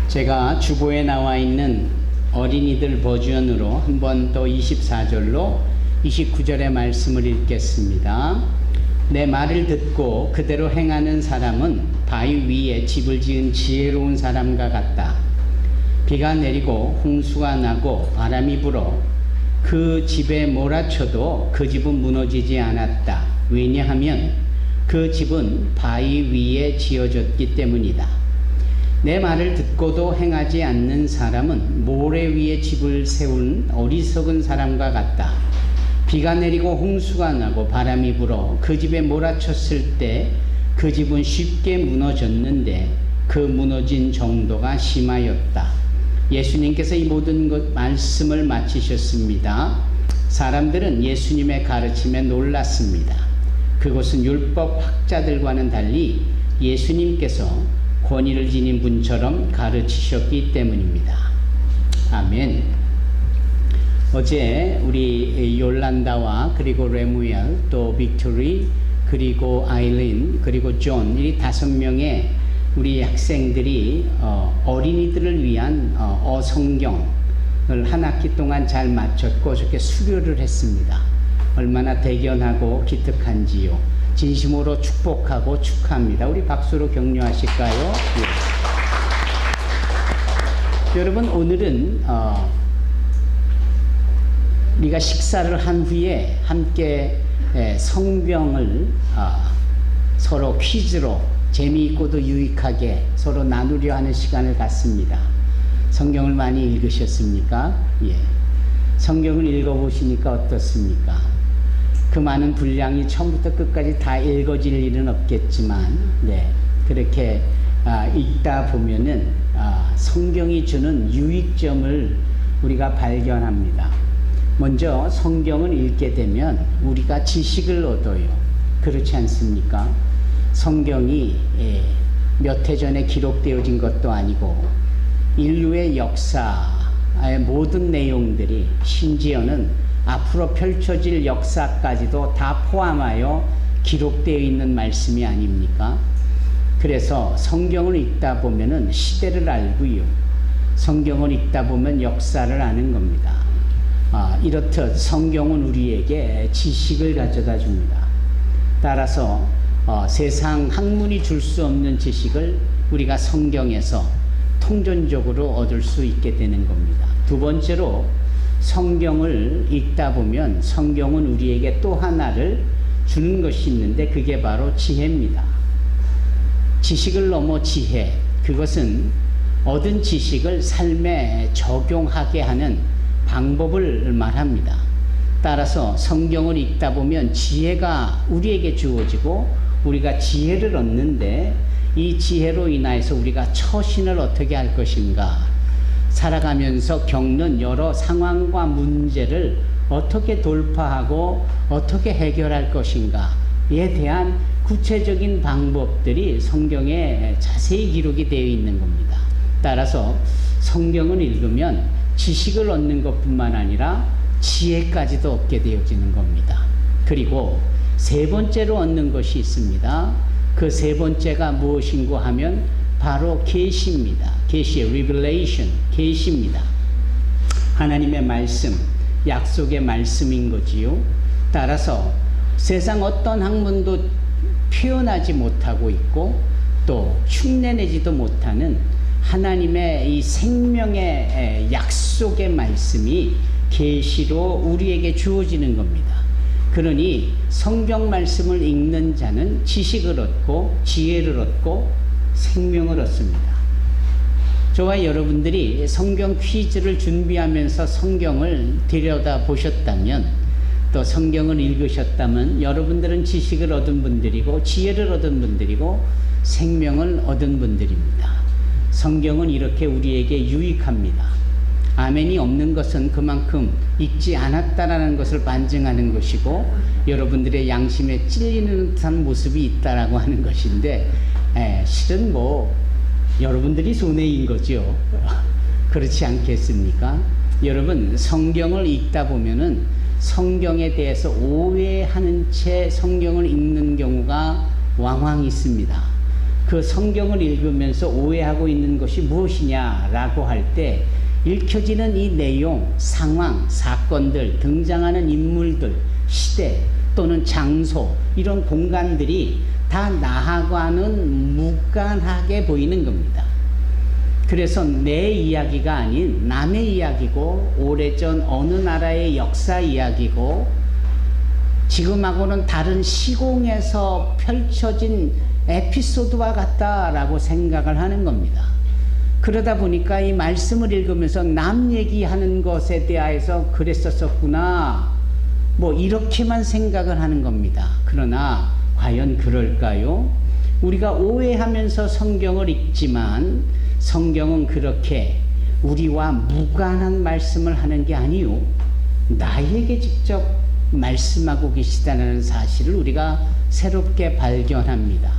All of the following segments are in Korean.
제가 주보에 나와 있는 어린이들 버전으로 한 번 더 24절로 29절의 말씀을 읽겠습니다. 내 말을 듣고 그대로 행하는 사람은 바위 위에 집을 지은 지혜로운 사람과 같다. 비가 내리고 홍수가 나고 바람이 불어 그 집에 몰아쳐도 그 집은 무너지지 않았다. 왜냐하면 그 집은 바위 위에 지어졌기 때문이다. 내 말을 듣고도 행하지 않는 사람은 모래 위에 집을 세운 어리석은 사람과 같다. 비가 내리고 홍수가 나고 바람이 불어 그 집에 몰아쳤을 때 그 집은 쉽게 무너졌는데 그 무너진 정도가 심하였다. 예수님께서 이 모든 말씀을 마치셨습니다. 사람들은 예수님의 가르침에 놀랐습니다. 그것은 율법 학자들과는 달리 예수님께서 권위를 지닌 분처럼 가르치셨기 때문입니다. 아멘. 어제 우리 요란다와 그리고 레무엘 또 빅토리 그리고 아일린 그리고 존 이 5명의 우리 학생들이 어린이들을 위한 성경을 한 학기 동안 잘 마쳤고 저렇게 수료를 했습니다. 얼마나 대견하고 기특한지요. 진심으로 축복하고 축하합니다. 우리 박수로 격려하실까요? 예. 여러분, 오늘은 우리가 식사를 한 후에 함께 성경을 서로 퀴즈로 재미있고도 유익하게 서로 나누려 하는 시간을 갖습니다. 성경을 많이 읽으셨습니까? 예. 성경을 읽어보시니까 어떻습니까? 그 많은 분량이 처음부터 끝까지 다 읽어질 일은 없겠지만, 네, 그렇게 읽다 보면은 성경이 주는 유익점을 우리가 발견합니다. 먼저 성경을 읽게 되면 우리가 지식을 얻어요. 그렇지 않습니까? 성경이 몇 해 전에 기록되어진 것도 아니고 인류의 역사의 모든 내용들이 심지어는 앞으로 펼쳐질 역사까지도 다 포함하여 기록되어 있는 말씀이 아닙니까? 그래서 성경을 읽다 보면은 시대를 알고요. 성경을 읽다 보면 역사를 아는 겁니다. 이렇듯 성경은 우리에게 지식을 가져다 줍니다. 따라서 세상 학문이 줄 수 없는 지식을 우리가 성경에서 통전적으로 얻을 수 있게 되는 겁니다. 두 번째로 성경을 읽다 보면 성경은 우리에게 또 하나를 주는 것이 있는데 그게 바로 지혜입니다. 지식을 넘어 지혜, 그것은 얻은 지식을 삶에 적용하게 하는 방법을 말합니다. 따라서 성경을 읽다 보면 지혜가 우리에게 주어지고 우리가 지혜를 얻는데 이 지혜로 인하여서 우리가 처신을 어떻게 할 것인가, 살아가면서 겪는 여러 상황과 문제를 어떻게 돌파하고 어떻게 해결할 것인가에 대한 구체적인 방법들이 성경에 자세히 기록이 되어 있는 겁니다. 따라서 성경을 읽으면 지식을 얻는 것뿐만 아니라 지혜까지도 얻게 되어지는 겁니다. 그리고 세 번째로 얻는 것이 있습니다. 그 세 번째가 무엇인고 하면 바로 계시입니다. 계시, revelation, 계시입니다. 하나님의 말씀, 약속의 말씀인 거지요. 따라서 세상 어떤 학문도 표현하지 못하고 있고 또 흉내내지도 못하는 하나님의 이 생명의 약속의 말씀이 계시로 우리에게 주어지는 겁니다. 그러니 성경 말씀을 읽는 자는 지식을 얻고 지혜를 얻고 생명을 얻습니다. 저와 여러분들이 성경 퀴즈를 준비하면서 성경을 들여다 보셨다면 또 성경을 읽으셨다면 여러분들은 지식을 얻은 분들이고 지혜를 얻은 분들이고 생명을 얻은 분들입니다. 성경은 이렇게 우리에게 유익합니다. 아멘이 없는 것은 그만큼 읽지 않았다라는 것을 반증하는 것이고 여러분들의 양심에 찔리는 듯한 모습이 있다라고 하는 것인데 실은 여러분들이 손해인 거죠. 그렇지 않겠습니까? 여러분, 성경을 읽다 보면은 성경에 대해서 오해하는 채 성경을 읽는 경우가 왕왕 있습니다. 그 성경을 읽으면서 오해하고 있는 것이 무엇이냐라고 할 때 읽혀지는 이 내용, 상황, 사건들, 등장하는 인물들, 시대 또는 장소, 이런 공간들이 다 나하고는 무관하게 보이는 겁니다. 그래서 내 이야기가 아닌 남의 이야기고, 오래전 어느 나라의 역사 이야기고, 지금하고는 다른 시공에서 펼쳐진 에피소드와 같다라고 생각을 하는 겁니다. 그러다 보니까 이 말씀을 읽으면서 남 얘기하는 것에 대해서 그랬었구나, 뭐 이렇게만 생각을 하는 겁니다. 그러나 과연 그럴까요? 우리가 오해하면서 성경을 읽지만 성경은 그렇게 우리와 무관한 말씀을 하는 게 아니요, 나에게 직접 말씀하고 계시다는 사실을 우리가 새롭게 발견합니다.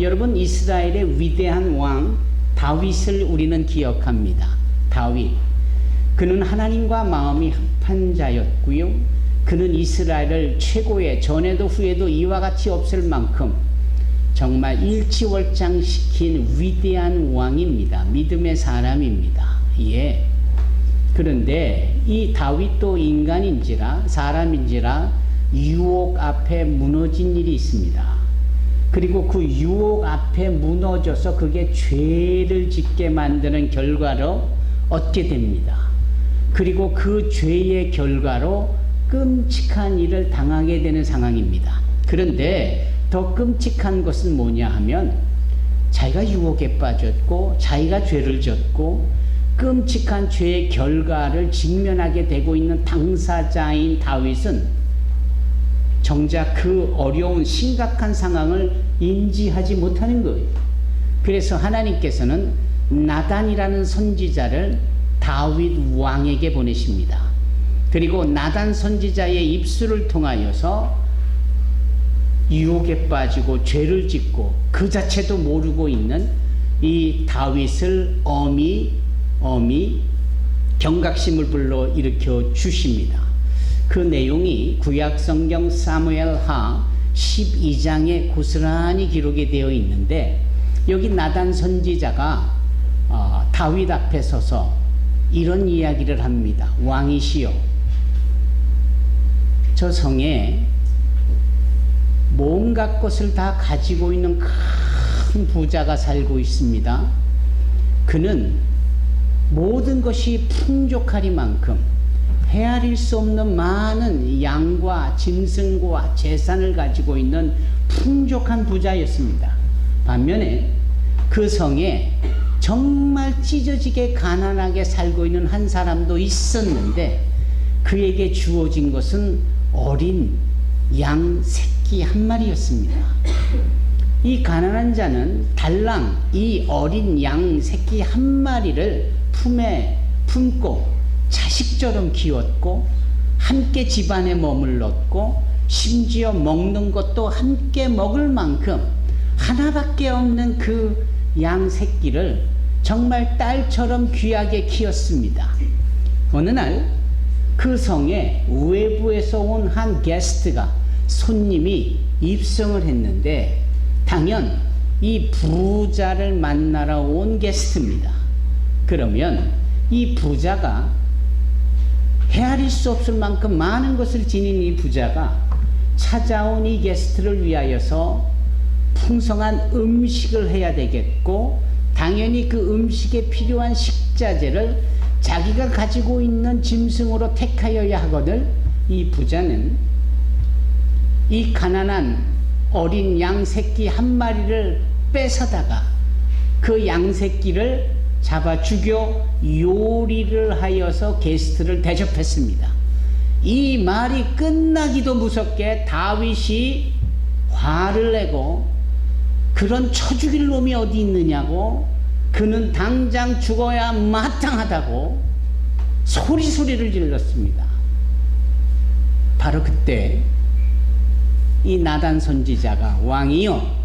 여러분, 이스라엘의 위대한 왕 다윗을 우리는 기억합니다. 다윗, 그는 하나님과 마음이 합한 자였고요, 그는 이스라엘을 최고의, 전에도 후에도 이와 같이 없을 만큼 정말 일치월장시킨 위대한 왕입니다. 믿음의 사람입니다. 예. 그런데 이 다윗도 인간인지라, 사람인지라 유혹 앞에 무너진 일이 있습니다. 그리고 그 유혹 앞에 무너져서 그게 죄를 짓게 만드는 결과로 얻게 됩니다. 그리고 그 죄의 결과로 끔찍한 일을 당하게 되는 상황입니다. 그런데 더 끔찍한 것은 뭐냐 하면, 자기가 유혹에 빠졌고 자기가 죄를 졌고 끔찍한 죄의 결과를 직면하게 되고 있는 당사자인 다윗은 정작 그 어려운 심각한 상황을 인지하지 못하는 거예요. 그래서 하나님께서는 나단이라는 선지자를 다윗 왕에게 보내십니다. 그리고 나단 선지자의 입술을 통하여서 유혹에 빠지고 죄를 짓고 그 자체도 모르고 있는 이 다윗을 엄히 경각심을 불러일으켜 주십니다. 그 내용이 구약성경 사무엘하 12장에 고스란히 기록이 되어 있는데, 여기 나단 선지자가 다윗 앞에 서서 이런 이야기를 합니다. 왕이시여, 저 성에 온갖 것을 다 가지고 있는 큰 부자가 살고 있습니다. 그는 모든 것이 풍족하리만큼 헤아릴 수 없는 많은 양과 짐승과 재산을 가지고 있는 풍족한 부자였습니다. 반면에 그 성에 정말 찢어지게 가난하게 살고 있는 한 사람도 있었는데, 그에게 주어진 것은 어린 양 새끼 한 마리였습니다. 이 가난한 자는 달랑 이 어린 양 새끼 한 마리를 품에 품고 자식처럼 키웠고, 함께 집안에 머물렀고, 심지어 먹는 것도 함께 먹을 만큼 하나밖에 없는 그 양 새끼를 정말 딸처럼 귀하게 키웠습니다. 어느 날 그 성에 외부에서 온 한 게스트가, 손님이 입성을 했는데, 당연 이 부자를 만나러 온 게스트입니다. 그러면 이 부자가, 헤아릴 수 없을 만큼 많은 것을 지닌 이 부자가 찾아온 이 게스트를 위하여서 풍성한 음식을 해야 되겠고, 당연히 그 음식에 필요한 식자재를 자기가 가지고 있는 짐승으로 택하여야 하거든. 이 부자는 이 가난한 어린 양 새끼 한 마리를 뺏어다가 그 양 새끼를 잡아 죽여 요리를 하여서 게스트를 대접했습니다. 이 말이 끝나기도 무섭게 다윗이 화를 내고, 그런 쳐 죽일 놈이 어디 있느냐고, 그는 당장 죽어야 마땅하다고 소리를 질렀습니다. 바로 그때 이 나단 선지자가, 왕이여,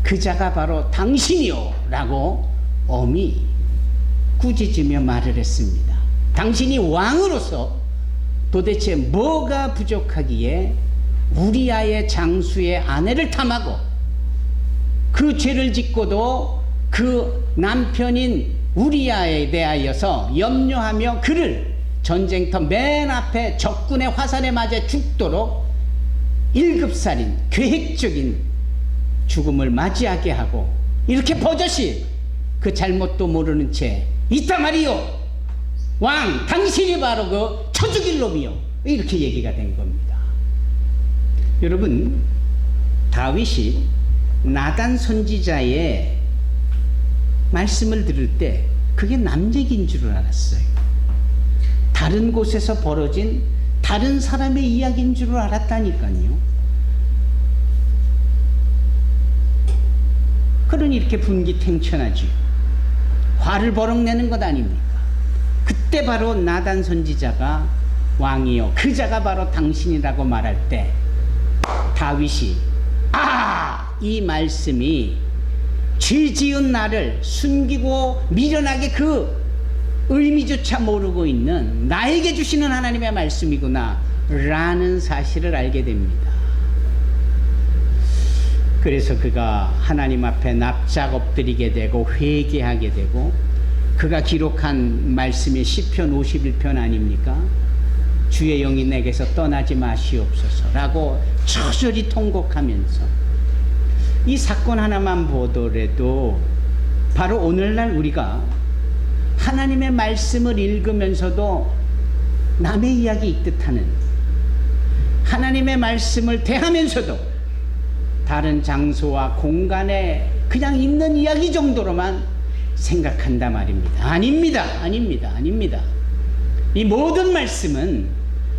그 자가 바로 당신이요 라고 엄히 꾸짖으며 말을 했습니다. 당신이 왕으로서 도대체 뭐가 부족하기에 우리아의 장수의 아내를 탐하고 그 죄를 짓고도 그 남편인 우리야에 대하여서 염려하며 그를 전쟁터 맨 앞에 적군의 화살에 맞아 죽도록 1급살인 계획적인 죽음을 맞이하게 하고, 이렇게 버젓이 그 잘못도 모르는 채 있단 말이요, 왕 당신이 바로 그 쳐죽일 놈이요, 이렇게 얘기가 된 겁니다. 여러분, 다윗이 나단 선지자의 말씀을 들을 때 그게 남 얘기인 줄 알았어요. 다른 곳에서 벌어진 다른 사람의 이야기인 줄 알았다니까요. 그러니 이렇게 분기탱천하지, 화를 버럭내는 것 아닙니까? 그때 바로 나단 선지자가 왕이요, 그 자가 바로 당신이라고 말할 때 다윗이 이 말씀이 죄 지은 나를 숨기고 미련하게 그 의미조차 모르고 있는 나에게 주시는 하나님의 말씀이구나 라는 사실을 알게 됩니다. 그래서 그가 하나님 앞에 납작 엎드리게 되고 회개하게 되고, 그가 기록한 말씀이 시편 51편 아닙니까? 주의 영이 내게서 떠나지 마시옵소서 라고 처절히 통곡하면서, 이 사건 하나만 보더라도 바로 오늘날 우리가 하나님의 말씀을 읽으면서도 남의 이야기 읽듯하는, 하나님의 말씀을 대하면서도 다른 장소와 공간에 그냥 있는 이야기 정도로만 생각한다 말입니다. 아닙니다. 아닙니다. 아닙니다. 이 모든 말씀은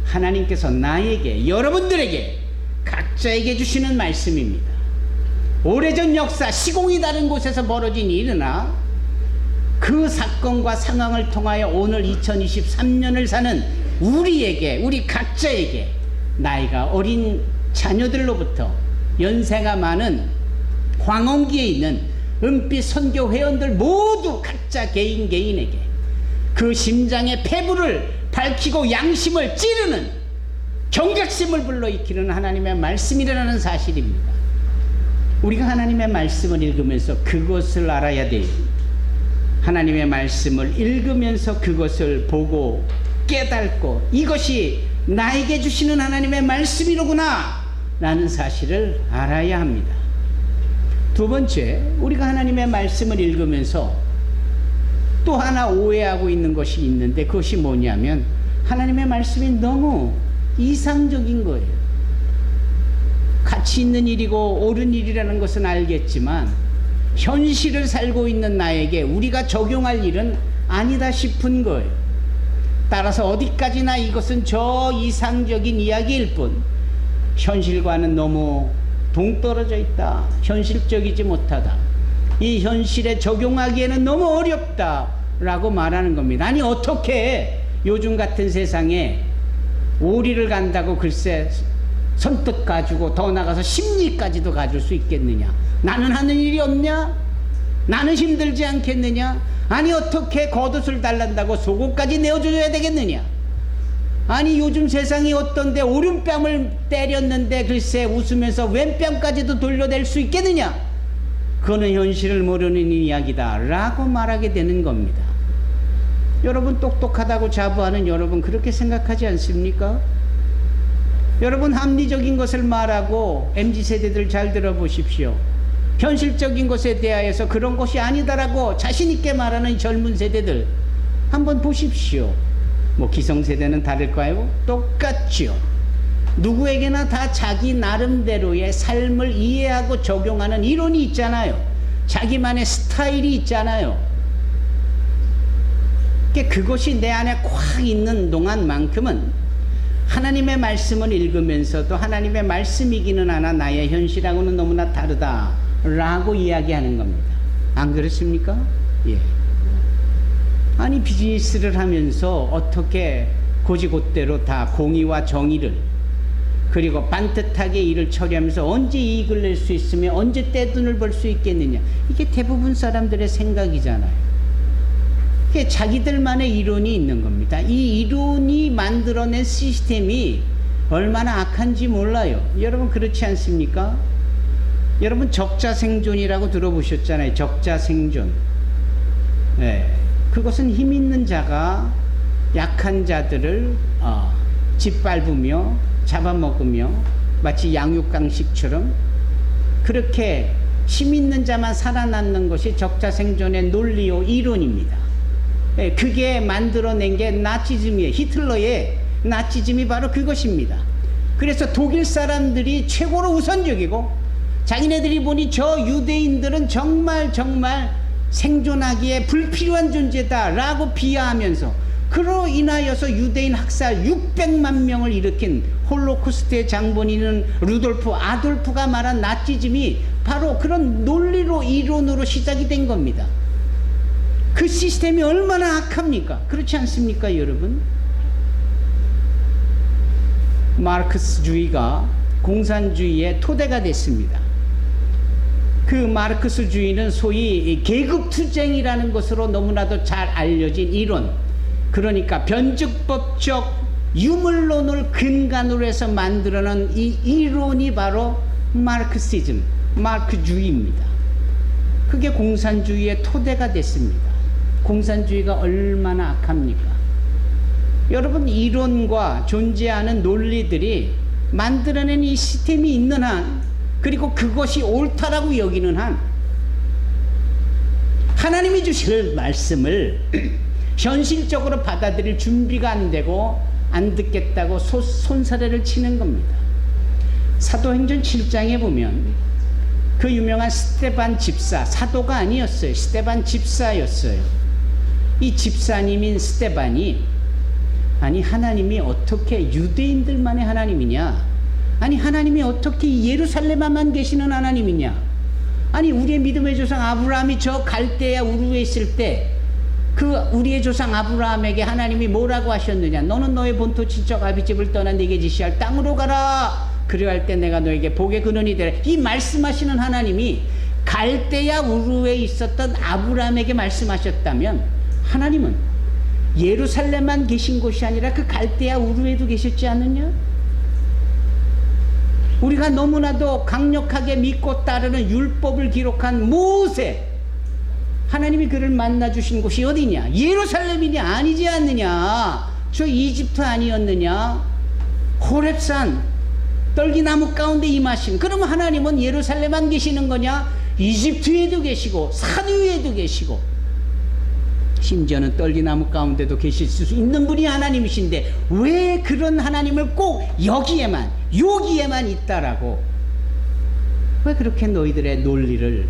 하나님께서 나에게, 여러분들에게, 각자에게 주시는 말씀입니다. 오래전 역사, 시공이 다른 곳에서 벌어진 일이나 그 사건과 상황을 통하여 오늘 2023년을 사는 우리에게, 우리 각자에게, 나이가 어린 자녀들로부터 연세가 많은 황혼기에 있는 은빛 선교 회원들 모두 각자 개인에게 그 심장의 폐부를 밝히고 양심을 찌르는 경각심을 불러일으키는 하나님의 말씀이라는 사실입니다. 우리가 하나님의 말씀을 읽으면서 그것을 알아야 돼요. 하나님의 말씀을 읽으면서 그것을 보고 깨닫고, 이것이 나에게 주시는 하나님의 말씀이로구나 라는 사실을 알아야 합니다. 두 번째, 우리가 하나님의 말씀을 읽으면서 또 하나 오해하고 있는 것이 있는데, 그것이 뭐냐면 하나님의 말씀이 너무 이상적인 거예요. 가치 있는 일이고 옳은 일이라는 것은 알겠지만 현실을 살고 있는 나에게 우리가 적용할 일은 아니다 싶은 거예요. 따라서 어디까지나 이것은 저 이상적인 이야기일 뿐 현실과는 너무 동떨어져 있다, 현실적이지 못하다, 이 현실에 적용하기에는 너무 어렵다 라고 말하는 겁니다. 아니, 어떻게 요즘 같은 세상에 오리를 간다고 글쎄 선뜻 가지고 더 나가서 심리까지도 가질 수 있겠느냐? 나는 하는 일이 없냐? 나는 힘들지 않겠느냐? 아니, 어떻게 겉옷을 달란다고 속옷까지 내어줘야 되겠느냐? 아니, 요즘 세상이 어떤데 오른뺨을 때렸는데 글쎄 웃으면서 왼뺨까지도 돌려댈 수 있겠느냐? 그거는 현실을 모르는 이야기다 라고 말하게 되는 겁니다. 여러분, 똑똑하다고 자부하는 여러분 그렇게 생각하지 않습니까? 여러분, 합리적인 것을 말하고 MZ세대들 잘 들어보십시오. 현실적인 것에 대하여서 그런 것이 아니다라고 자신있게 말하는 젊은 세대들 한번 보십시오. 뭐 기성세대는 다를까요? 똑같죠. 누구에게나 다 자기 나름대로의 삶을 이해하고 적용하는 이론이 있잖아요. 자기만의 스타일이 있잖아요. 그것이 내 안에 꽉 있는 동안만큼은 하나님의 말씀을 읽으면서도 하나님의 말씀이기는 하나 나의 현실하고는 너무나 다르다라고 이야기하는 겁니다. 안 그렇습니까? 예. 아니, 비즈니스를 하면서 어떻게 고지곳대로 다 공의와 정의를, 그리고 반듯하게 일을 처리하면서 언제 이익을 낼 수 있으며 언제 떼돈을 벌 수 있겠느냐, 이게 대부분 사람들의 생각이잖아요. 그게 자기들만의 이론이 있는 겁니다. 이 이론이 만들어낸 시스템이 얼마나 악한지 몰라요. 여러분, 그렇지 않습니까? 여러분 적자생존이라고 들어보셨잖아요. 적자생존. 네. 그것은 힘 있는 자가 약한 자들을 짓밟으며 잡아먹으며 마치 양육강식처럼 그렇게 힘 있는 자만 살아남는 것이 적자생존의 논리요 이론입니다. 네. 그게 만들어낸 게 나치즘이에요. 히틀러의 나치즘이 바로 그것입니다. 그래서 독일 사람들이 최고로 우선적이고 자기네들이 보니 저 유대인들은 정말 생존하기에 불필요한 존재다라고 비하하면서 그로 인하여서 유대인 학살 600만 명을 일으킨 홀로코스트의 장본인은 루돌프 아돌프가 말한 나치즘이 바로 그런 논리로 이론으로 시작이 된 겁니다. 그 시스템이 얼마나 악합니까? 그렇지 않습니까, 여러분? 마르크스주의가 공산주의의 토대가 됐습니다. 그 마르크스주의는 소위 계급투쟁이라는 것으로 너무나도 잘 알려진 이론, 그러니까 변증법적 유물론을 근간으로 해서 만들어낸 이 이론이 바로 마르크시즘, 마르크주의입니다. 그게 공산주의의 토대가 됐습니다. 공산주의가 얼마나 악합니까? 여러분, 이론과 존재하는 논리들이 만들어낸 이 시스템이 있는 한, 그리고 그것이 옳다라고 여기는 한, 하나님이 주실 말씀을 현실적으로 받아들일 준비가 안 되고 안 듣겠다고 손사래를 치는 겁니다. 사도행전 7장에 보면 그 유명한 스데반 집사, 사도가 아니었어요. 스데반 집사였어요. 이 집사님인 스데반이, 아니 하나님이 어떻게 유대인들만의 하나님이냐, 아니 하나님이 어떻게 예루살렘에만 계시는 하나님이냐, 아니 우리의 믿음의 조상 아브라함이 저 갈대아 우르에 있을 때 그 우리의 조상 아브라함에게 하나님이 뭐라고 하셨느냐, 너는 너의 본토 친척 아비집을 떠나 네게 지시할 땅으로 가라, 그리할 때 내가 너에게 복의 근원이 되라. 이 말씀하시는 하나님이 갈대아 우르에 있었던 아브라함에게 말씀하셨다면, 하나님은 예루살렘만 계신 곳이 아니라 그 갈대아 우르에도 계셨지 않느냐? 우리가 너무나도 강력하게 믿고 따르는 율법을 기록한 모세, 하나님이 그를 만나 주신 곳이 어디냐? 예루살렘이냐? 아니지 않느냐? 저 이집트 아니었느냐? 호렙산 떨기나무 가운데 임하신, 그러면 하나님은 예루살렘만 계시는 거냐? 이집트에도 계시고 산 위에도 계시고 심지어는 떨기나무 가운데도 계실 수 있는 분이 하나님이신데 왜 그런 하나님을 꼭 여기에만 있다라고, 왜 그렇게 너희들의 논리를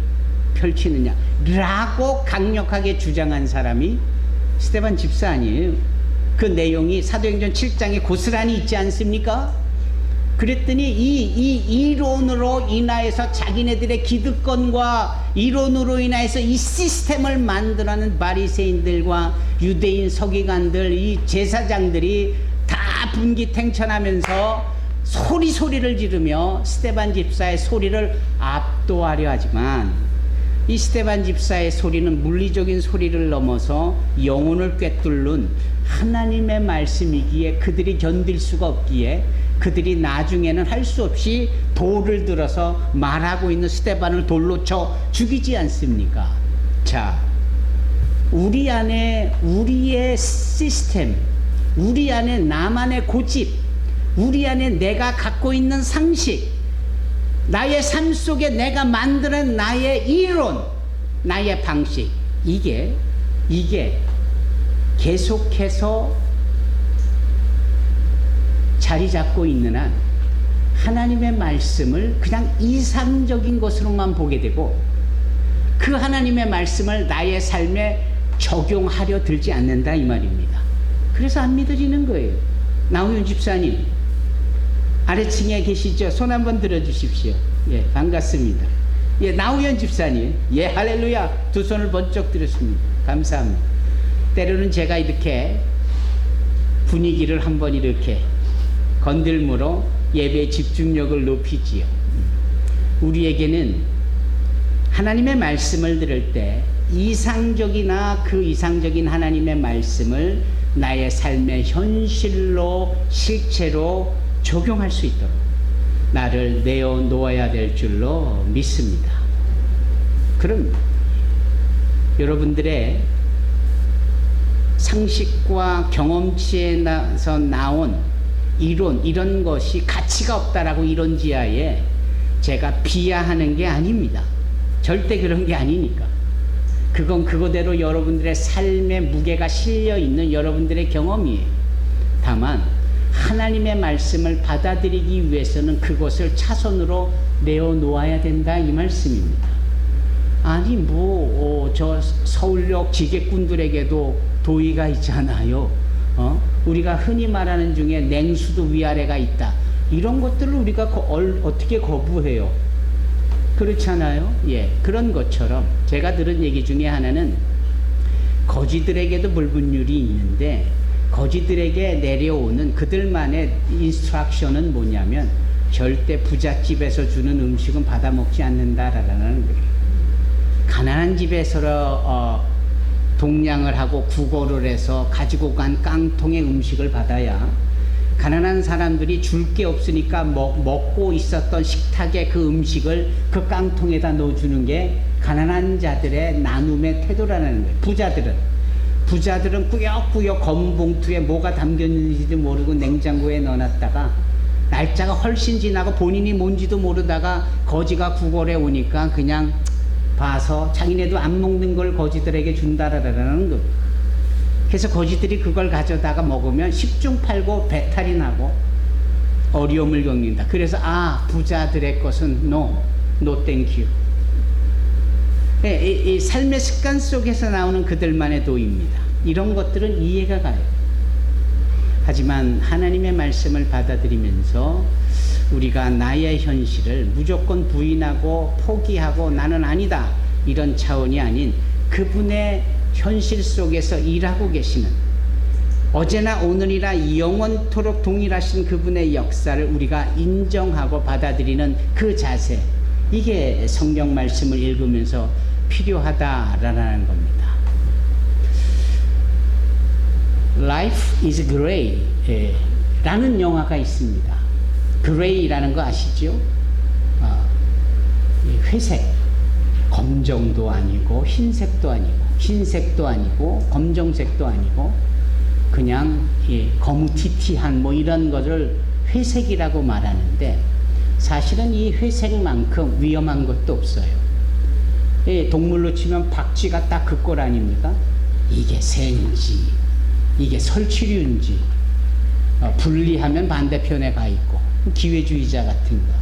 펼치느냐 라고 강력하게 주장한 사람이 스데반 집사 아니에요. 그 내용이 사도행전 7장에 고스란히 있지 않습니까? 그랬더니 이 이론으로 인하여서 자기네들의 기득권과 이론으로 인하여서 이 시스템을 만들어낸 바리새인들과 유대인 서기관들, 이 제사장들이 다 분기탱천하면서 소리를 지르며 스데반 집사의 소리를 압도하려 하지만, 이 스데반 집사의 소리는 물리적인 소리를 넘어서 영혼을 꿰뚫는 하나님의 말씀이기에 그들이 견딜 수가 없기에 그들이 나중에는 할 수 없이 돌을 들어서 말하고 있는 스데반을 돌로 쳐 죽이지 않습니까? 자, 우리 안에 우리의 시스템, 우리 안에 나만의 고집, 우리 안에 내가 갖고 있는 상식, 나의 삶 속에 내가 만드는 나의 이론, 나의 방식, 이게 계속해서 자리 잡고 있는 한 하나님의 말씀을 그냥 이상적인 것으로만 보게 되고 그 하나님의 말씀을 나의 삶에 적용하려 들지 않는다 이 말입니다. 그래서 안 믿어지는 거예요. 나우현 집사님 아래층에 계시죠? 손 한번 들어주십시오. 예, 반갑습니다. 예, 나우현 집사님, 예, 할렐루야. 두 손을 번쩍 들었습니다. 감사합니다. 때로는 제가 이렇게 분위기를 한번 이렇게 건들므로 예배의 집중력을 높이지요. 우리에게는 하나님의 말씀을 들을 때 이상적이나 그 이상적인 하나님의 말씀을 나의 삶의 현실로 실체로 적용할 수 있도록, 나를 내어놓아야 될 줄로 믿습니다. 그럼 여러분들의 상식과 경험치에서 나온 이론, 이런 것이 가치가 없다라고 이론지하에 제가 비하하는 게 아닙니다. 절대 그런 게 아니니까. 그건 그거대로 여러분들의 삶의 무게가 실려 있는 여러분들의 경험이에요. 다만 하나님의 말씀을 받아들이기 위해서는 그것을 차선으로 내어놓아야 된다, 이 말씀입니다. 아니 저 서울역 지게꾼들에게도 도의가 있잖아요. 우리가 흔히 말하는 중에 냉수도 위아래가 있다. 이런 것들을 우리가 어떻게 거부해요? 그렇잖아요. 예, 그런 것처럼 제가 들은 얘기 중에 하나는 거지들에게도 불분율이 있는데 거지들에게 내려오는 그들만의 인스트럭션은 뭐냐면 절대 부잣집에서 주는 음식은 받아 먹지 않는다라는 거예요. 가난한 집에서 동냥을 하고 구걸을 해서 가지고 간 깡통의 음식을 받아야 가난한 사람들이 줄 게 없으니까 먹고 있었던 식탁의 그 음식을 그 깡통에다 넣어주는 게 가난한 자들의 나눔의 태도라는 거예요. 부자들은 꾸역꾸역 검은 봉투에 뭐가 담겼는지도 모르고 냉장고에 넣어놨다가 날짜가 훨씬 지나고 본인이 뭔지도 모르다가 거지가 구걸해 오니까 그냥 봐서 자기네도 안 먹는 걸 거지들에게 준다라는 거. 그래서 거지들이 그걸 가져다가 먹으면 10중 8구 배탈이 나고 어려움을 겪는다. 그래서 부자들의 것은 no thank you. 이 삶의 습관 속에서 나오는 그들만의 도입니다. 이런 것들은 이해가 가요. 하지만 하나님의 말씀을 받아들이면서 우리가 나의 현실을 무조건 부인하고 포기하고 나는 아니다, 이런 차원이 아닌 그분의 현실 속에서 일하고 계시는, 어제나 오늘이라 영원토록 동일하신 그분의 역사를 우리가 인정하고 받아들이는 그 자세, 이게 성경 말씀을 읽으면서 필요하다라는 겁니다. Life is Gray 라는 영화가 있습니다. 그레이라는 거 아시죠? 회색, 검정도 아니고 흰색도 아니고 검정색도 아니고 그냥 거무튀튀한 이런 것을 회색이라고 말하는데 사실은 이 회색만큼 위험한 것도 없어요. 동물로 치면 박쥐가 딱 그 꼴 아닙니까? 이게 새인지 이게 설치류인지 분리하면 반대편에 가 있고, 기회주의자 같은 거,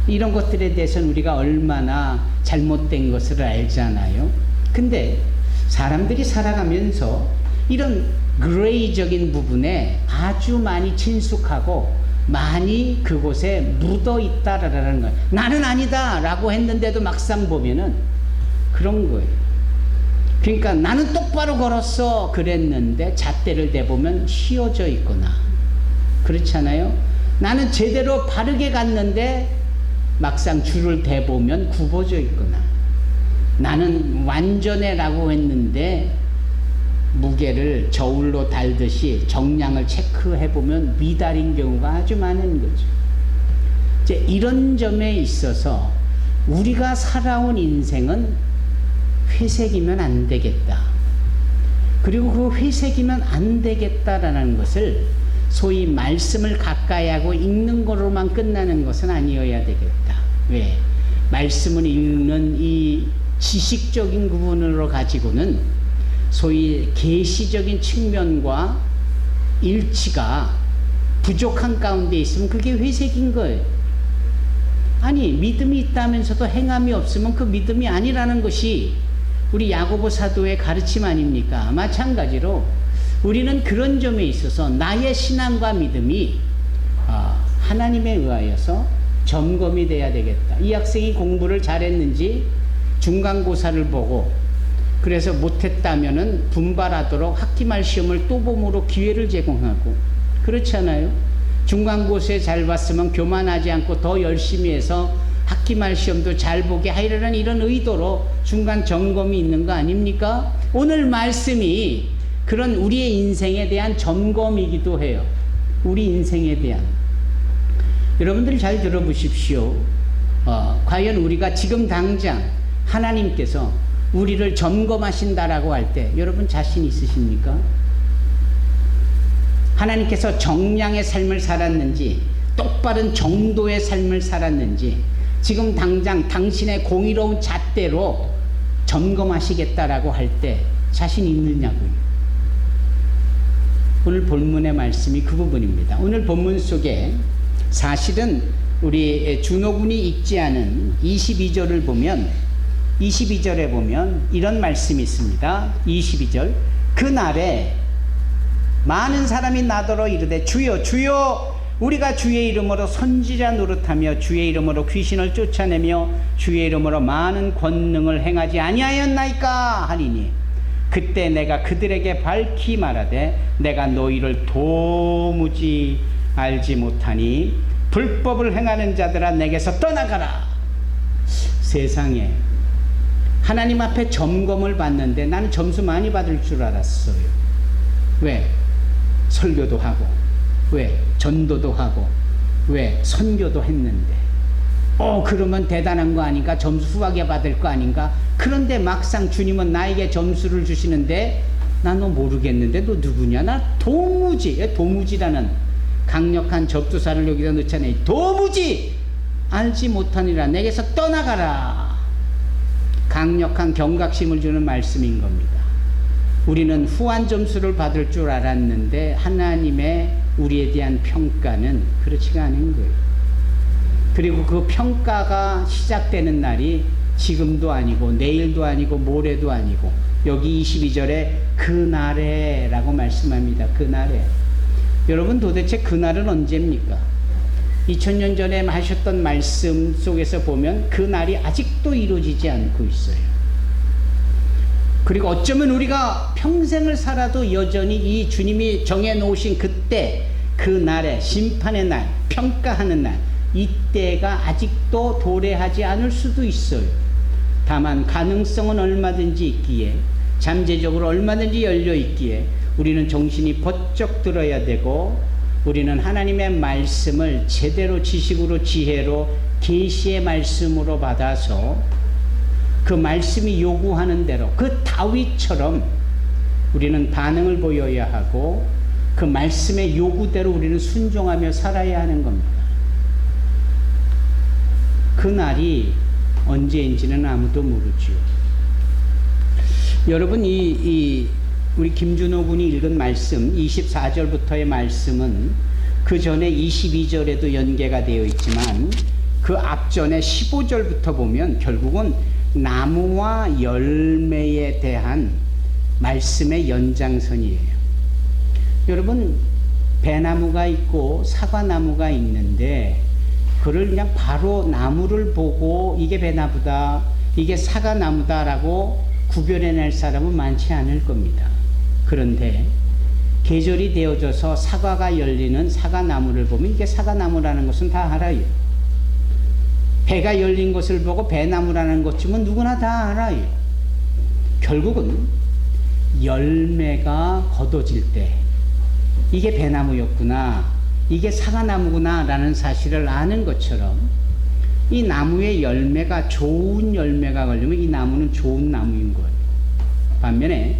이런 것들에 대해서는 우리가 얼마나 잘못된 것을 알잖아요. 근데 사람들이 살아가면서 이런 그레이적인 부분에 아주 많이 친숙하고 많이 그곳에 묻어 있다라는 거예요. 나는 아니다 라고 했는데도 막상 보면은 그런 거예요. 그러니까 나는 똑바로 걸었어 그랬는데 잣대를 대보면 휘어져 있거나, 그렇잖아요. 나는 제대로 바르게 갔는데 막상 줄을 대보면 굽어져 있거나, 나는 완전해 라고 했는데 무게를 저울로 달듯이 정량을 체크해보면 미달인 경우가 아주 많은 거죠. 이제 이런 점에 있어서 우리가 살아온 인생은 회색이면 안 되겠다. 그리고 그 회색이면 안 되겠다라는 것을 소위 말씀을 가까이 하고 읽는 거로만 끝나는 것은 아니어야 되겠다. 왜? 말씀을 읽는 이 지식적인 부분으로 가지고는 소위 계시적인 측면과 일치가 부족한 가운데 있으면 그게 회색인 거예요. 아니, 믿음이 있다면서도 행함이 없으면 그 믿음이 아니라는 것이 우리 야고보 사도의 가르침 아닙니까? 마찬가지로 우리는 그런 점에 있어서 나의 신앙과 믿음이 하나님에 의하여서 점검이 돼야 되겠다. 이 학생이 공부를 잘했는지 중간고사를 보고 그래서 못했다면은 분발하도록 학기말 시험을 또 봄으로 기회를 제공하고, 그렇잖아요. 중간고사에 잘 봤으면 교만하지 않고 더 열심히 해서 학기말 시험도 잘 보게 하려는 이런 의도로 중간 점검이 있는 거 아닙니까? 오늘 말씀이 그런 우리의 인생에 대한 점검이기도 해요. 우리 인생에 대한. 여러분들 잘 들어보십시오. 과연 우리가 지금 당장 하나님께서 우리를 점검하신다라고 할 때 여러분 자신 있으십니까? 하나님께서 정량의 삶을 살았는지 똑바른 정도의 삶을 살았는지 지금 당장 당신의 공의로운 잣대로 점검하시겠다라고 할 때 자신 있느냐고요. 오늘 본문의 말씀이 그 부분입니다. 오늘 본문 속에 사실은 우리 준호군이 읽지 않은 22절을 보면 22절에 보면 이런 말씀이 있습니다. 22절 그날에 많은 사람이 나더러 이르되 주여 주여 우리가 주의 이름으로 선지자 노릇하며 주의 이름으로 귀신을 쫓아내며 주의 이름으로 많은 권능을 행하지 아니하였나이까 하리니 그때 내가 그들에게 밝히 말하되 내가 너희를 도무지 알지 못하니 불법을 행하는 자들아 내게서 떠나가라. 세상에 하나님 앞에 점검을 받는데 나는 점수 많이 받을 줄 알았어요. 왜? 설교도 하고 왜? 전도도 하고 왜? 선교도 했는데 그러면 대단한 거 아닌가? 점수 후하게 받을 거 아닌가? 그런데 막상 주님은 나에게 점수를 주시는데 나 너 모르겠는데 너 누구냐? 나 도무지라는 강력한 접두사를 여기다 넣잖아요. 도무지 알지 못하니라 내게서 떠나가라. 강력한 경각심을 주는 말씀인 겁니다. 우리는 후한 점수를 받을 줄 알았는데 하나님의 우리에 대한 평가는 그렇지가 않은 거예요. 그리고 그 평가가 시작되는 날이 지금도 아니고 내일도 아니고 모레도 아니고 여기 22절에 그날에 라고 말씀합니다. 그날에. 여러분 도대체 그날은 언제입니까? 2000년 전에 하셨던 말씀 속에서 보면 그날이 아직도 이루어지지 않고 있어요. 그리고 어쩌면 우리가 평생을 살아도 여전히 이 주님이 정해놓으신 그때 그날에 심판의 날, 평가하는 날 이때가 아직도 도래하지 않을 수도 있어요. 다만 가능성은 얼마든지 있기에 잠재적으로 얼마든지 열려 있기에 우리는 정신이 번쩍 들어야 되고 우리는 하나님의 말씀을 제대로 지식으로 지혜로 계시의 말씀으로 받아서 그 말씀이 요구하는 대로 그 다윗처럼 우리는 반응을 보여야 하고 그 말씀의 요구대로 우리는 순종하며 살아야 하는 겁니다. 그 날이 언제인지는 아무도 모르죠. 여러분 우리 김준호 군이 읽은 말씀 24절부터의 말씀은 그 전에 22절에도 연계가 되어 있지만 그 앞전에 15절부터 보면 결국은 나무와 열매에 대한 말씀의 연장선이에요. 여러분 배나무가 있고 사과나무가 있는데 그를 그냥 바로 나무를 보고 이게 배나무다 이게 사과나무다 라고 구별해낼 사람은 많지 않을 겁니다. 그런데 계절이 되어져서 사과가 열리는 사과나무를 보면 이게 사과나무라는 것은 다 알아요. 배가 열린 것을 보고 배나무라는 것쯤은 누구나 다 알아요. 결국은 열매가 걷어질 때 이게 배나무였구나 이게 사과나무구나 라는 사실을 아는 것처럼 이 나무의 열매가 좋은 열매가 걸리면 이 나무는 좋은 나무인 거예요. 반면에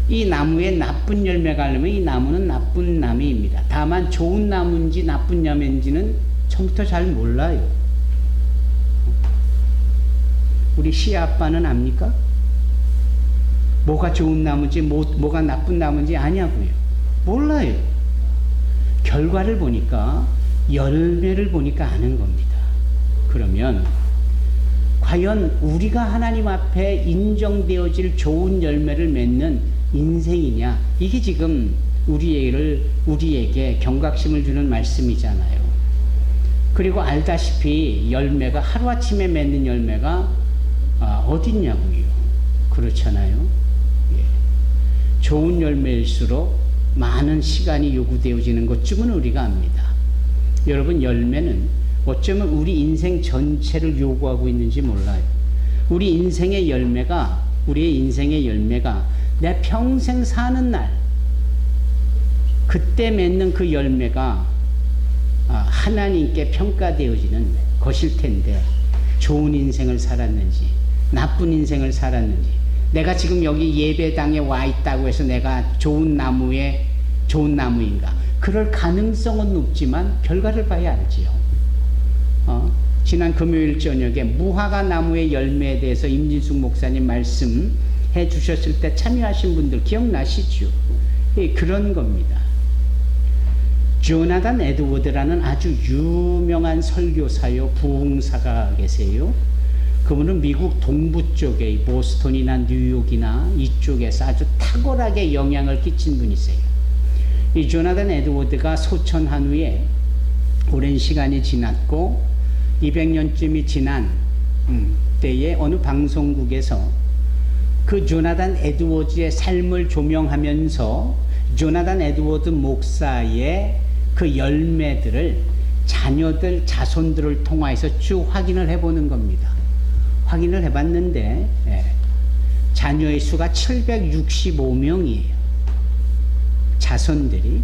이 나무에 나쁜 열매가 걸리면 이 나무는 나쁜 나무입니다. 다만 좋은 나무인지 나쁜 나무인지는 처음부터 잘 몰라요. 우리 시아빠는 압니까? 뭐가 좋은 나무인지 뭐가 나쁜 나무인지 아냐고요. 몰라요. 결과를 보니까 열매를 보니까 아는 겁니다. 그러면 과연 우리가 하나님 앞에 인정되어질 좋은 열매를 맺는 인생이냐? 이게 지금 우리에게 경각심을 주는 말씀이잖아요. 그리고 알다시피 열매가 하루아침에 맺는 열매가 어딨냐고요. 그렇잖아요. 예. 좋은 열매일수록 많은 시간이 요구되어지는 것쯤은 우리가 압니다. 여러분 열매는 어쩌면 우리 인생 전체를 요구하고 있는지 몰라요. 우리의 인생의 열매가 내 평생 사는 날 그때 맺는 그 열매가 하나님께 평가되어지는 것일 텐데 좋은 인생을 살았는지 나쁜 인생을 살았는지 내가 지금 여기 예배당에 와 있다고 해서 내가 좋은 나무인가 그럴 가능성은 높지만 결과를 봐야 알지요. 지난 금요일 저녁에 무화과 나무의 열매에 대해서 임진숙 목사님 말씀해 주셨을 때 참여하신 분들 기억나시죠? 그런 겁니다. 조나단 에드워드라는 아주 유명한 설교사요 부흥사가 계세요. 그분은 미국 동부 쪽에 보스턴이나 뉴욕이나 이쪽에서 아주 탁월하게 영향을 끼친 분이세요. 이 조나단 에드워드가 소천한 후에 오랜 시간이 지났고 200년쯤이 지난 때에 어느 방송국에서 그 조나단 에드워드의 삶을 조명하면서 조나단 에드워드 목사의 그 열매들을 자녀들, 자손들을 통해서 쭉 확인을 해보는 겁니다. 확인을 해봤는데 자녀의 수가 765명이에요. 자손들이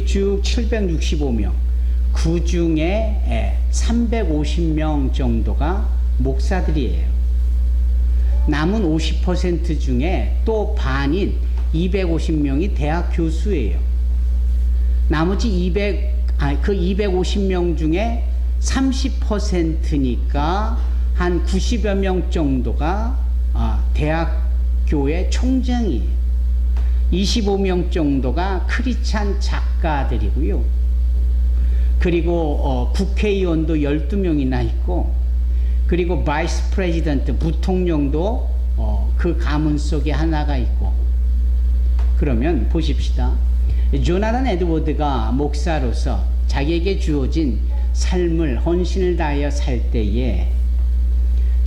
쭉 765명. 그 중에 350명 정도가 목사들이에요. 남은 50% 중에 또 반인 250명이 대학 교수예요. 나머지 250명 중에 30%니까 한 90여 명 정도가 대학교의 총장이에요. 25명 정도가 크리스찬 작가들이고요. 그리고 국회의원도 12명이나 있고, 그리고 바이스 프레지던트 부통령도 그 가문 속에 하나가 있고. 그러면 보십시다. 조나단 에드워드가 목사로서 자기에게 주어진 삶을 헌신을 다하여 살 때에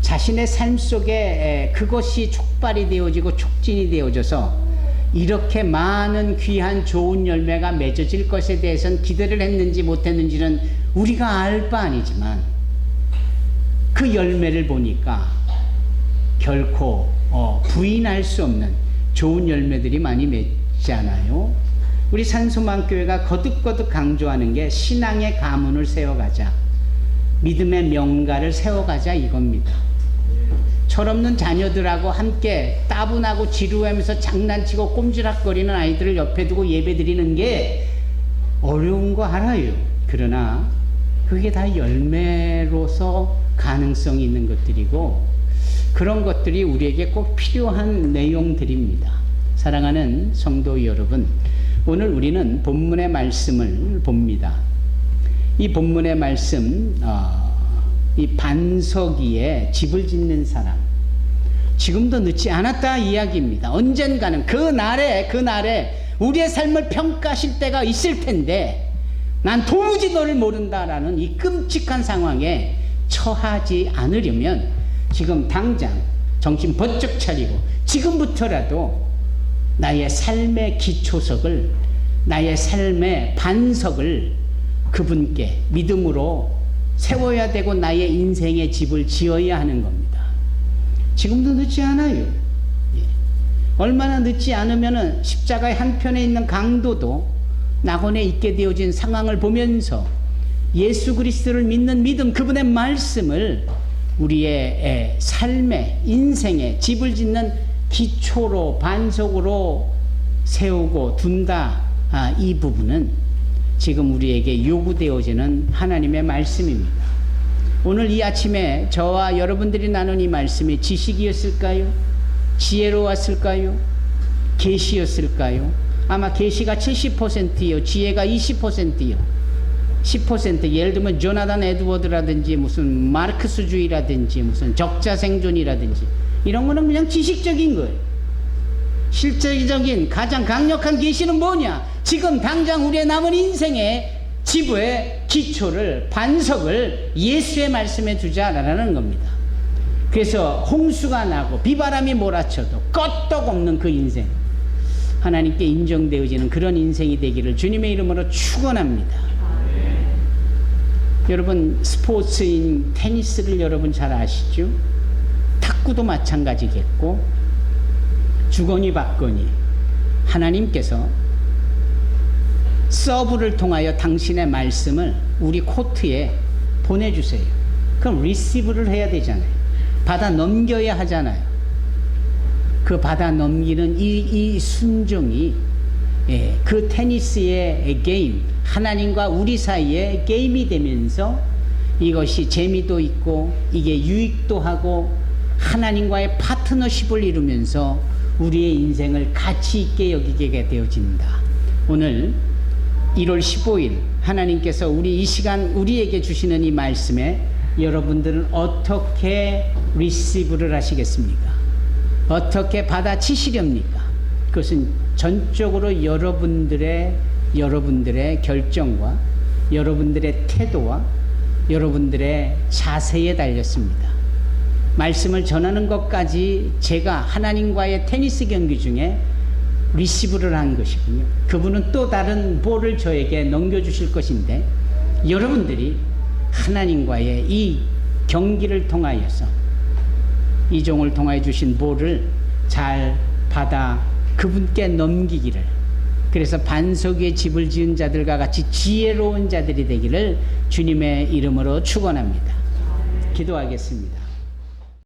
자신의 삶 속에 그것이 촉발이 되어지고 촉진이 되어져서 이렇게 많은 귀한 좋은 열매가 맺어질 것에 대해서는 기대를 했는지 못했는지는 우리가 알 바 아니지만 그 열매를 보니까 결코 부인할 수 없는 좋은 열매들이 많이 맺잖아요. 우리 산소망교회가 거듭거듭 강조하는 게 신앙의 가문을 세워가자, 믿음의 명가를 세워가자 이겁니다. 철없는 자녀들하고 함께 따분하고 지루하면서 장난치고 꼼지락거리는 아이들을 옆에 두고 예배드리는 게 어려운 거 알아요. 그러나 그게 다 열매로서 가능성이 있는 것들이고 그런 것들이 우리에게 꼭 필요한 내용들입니다. 사랑하는 성도 여러분, 오늘 우리는 본문의 말씀을 봅니다. 이 본문의 말씀, 이 반석 위에 집을 짓는 사람, 지금도 늦지 않았다 이야기입니다. 언젠가는 그 날에 우리의 삶을 평가하실 때가 있을 텐데 난 도무지 너를 모른다라는 이 끔찍한 상황에 처하지 않으려면 지금 당장 정신 번쩍 차리고 지금부터라도 나의 삶의 기초석을, 나의 삶의 반석을 그분께 믿음으로 세워야 되고 나의 인생의 집을 지어야 하는 겁니다. 지금도 늦지 않아요. 얼마나 늦지 않으면은 십자가의 한편에 있는 강도도 낙원에 있게 되어진 상황을 보면서 예수 그리스도를 믿는 믿음, 그분의 말씀을 우리의 삶의 인생의 집을 짓는 기초로 반석으로 세우고 둔다. 이 부분은 지금 우리에게 요구되어지는 하나님의 말씀입니다. 오늘 이 아침에 저와 여러분들이 나눈 이 말씀이 지식이었을까요? 지혜로웠을까요? 계시였을까요? 아마 계시가 70%이요, 지혜가 20%이요. 10% 예를 들면 조나단 에드워드라든지 무슨 마르크스주의라든지 무슨 적자생존이라든지 이런 거는 그냥 지식적인 거예요. 실제적인 가장 강력한 계시는 뭐냐? 지금 당장 우리의 남은 인생의 지부의 기초를, 반석을 예수의 말씀에 두자라는 겁니다. 그래서 홍수가 나고 비바람이 몰아쳐도 끄떡없는 그 인생, 하나님께 인정되어지는 그런 인생이 되기를 주님의 이름으로 축원합니다. 여러분, 스포츠인 테니스를 여러분 잘 아시죠? 탁구도 마찬가지겠고, 주거니 받거니 하나님께서 서브를 통하여 당신의 말씀을 우리 코트에 보내주세요. 그럼 리시브를 해야 되잖아요. 받아 넘겨야 하잖아요. 그 받아 넘기는 이 순종이 그 테니스의 게임, 하나님과 우리 사이의 게임이 되면서 이것이 재미도 있고 이게 유익도 하고 하나님과의 파트너십을 이루면서 우리의 인생을 가치 있게 여기게 되어진다. 오늘 1월 15일 하나님께서 이 시간 우리에게 주시는 이 말씀에 여러분들은 어떻게 리시브를 하시겠습니까? 어떻게 받아치시렵니까? 그것은 전적으로 여러분들의 결정과 여러분들의 태도와 여러분들의 자세에 달렸습니다. 말씀을 전하는 것까지 제가 하나님과의 테니스 경기 중에 리시브를 한 것이군요. 그분은 또 다른 볼을 저에게 넘겨주실 것인데 여러분들이 하나님과의 이 경기를 통하여서 이 종을 통하여 주신 볼을 잘 받아 그분께 넘기기를, 그래서 반석 위에 집을 지은 자들과 같이 지혜로운 자들이 되기를 주님의 이름으로 축원합니다. 기도하겠습니다.